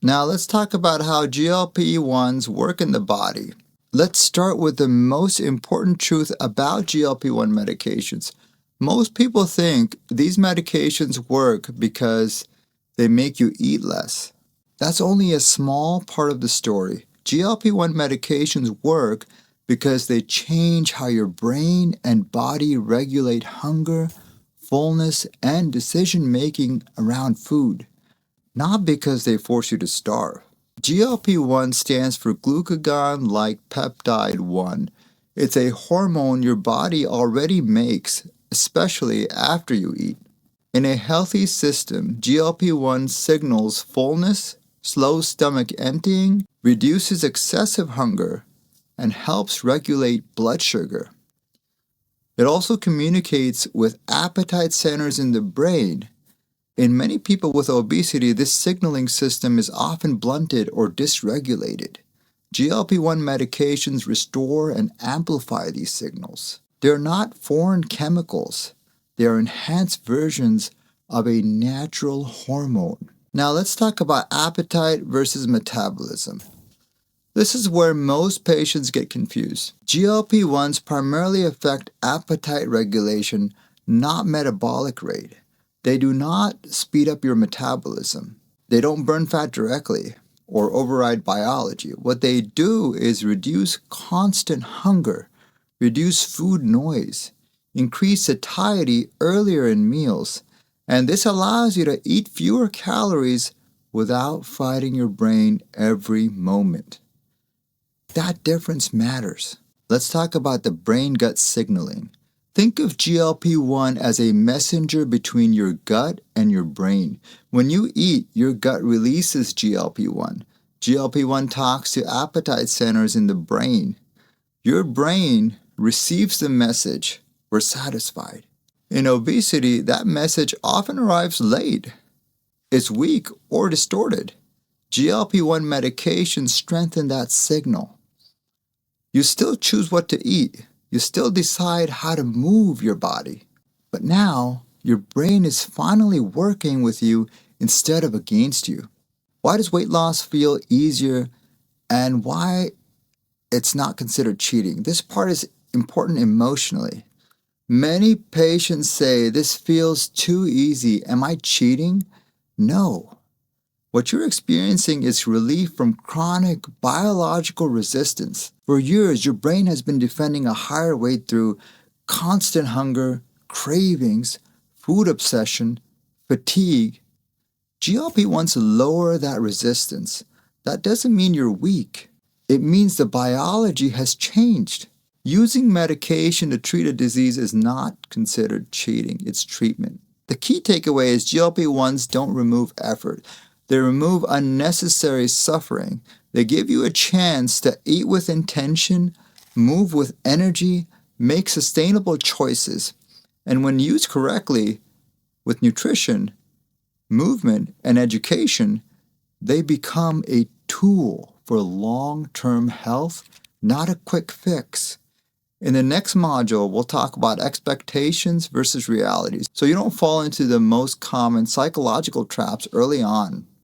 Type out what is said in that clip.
Now let's talk about how GLP-1s work in the body. Let's start with the most important truth about GLP-1 medications. Most people think these medications work because they make you eat less. That's only a small part of the story. GLP-1 medications work because they change how your brain and body regulate hunger, fullness, and decision-making around food, not because they force you to starve. GLP-1 stands for glucagon-like peptide 1. It's a hormone your body already makes, especially after you eat. In a healthy system, GLP-1 signals fullness, slows stomach emptying, reduces excessive hunger, and helps regulate blood sugar. It also communicates with appetite centers in the brain. In many people with obesity, this signaling system is often blunted or dysregulated. GLP-1 medications restore and amplify these signals. They're not foreign chemicals. They are enhanced versions of a natural hormone. Now let's talk about appetite versus metabolism. This is where most patients get confused. GLP-1s primarily affect appetite regulation, not metabolic rate. They do not speed up your metabolism. They don't burn fat directly or override biology. What they do is reduce constant hunger, reduce food noise, increase satiety earlier in meals, and this allows you to eat fewer calories without fighting your brain every moment. That difference matters. Let's talk about the brain-gut signaling. Think of GLP-1 as a messenger between your gut and your brain. When you eat, your gut releases GLP-1. GLP-1 talks to appetite centers in the brain. Your brain receives the message, "We're satisfied." In obesity, that message often arrives late. It's weak or distorted. GLP-1 medications strengthen that signal. You still choose what to eat. You still decide how to move your body. But now, your brain is finally working with you instead of against you. Why does weight loss feel easier and why it's not considered cheating? This part is important emotionally. Many patients say, "This feels too easy. Am I cheating?" No. What you're experiencing is relief from chronic biological resistance. For years, your brain has been defending a higher weight through constant hunger, cravings, food obsession, fatigue. GLP-1s lower that resistance. That doesn't mean you're weak. It means the biology has changed. Using medication to treat a disease is not considered cheating. It's treatment. The key takeaway is GLP-1s don't remove effort. They remove unnecessary suffering. They give you a chance to eat with intention, move with energy, make sustainable choices. And when used correctly, with nutrition, movement, and education, they become a tool for long-term health, not a quick fix. In the next module, we'll talk about expectations versus realities, so you don't fall into the most common psychological traps early on.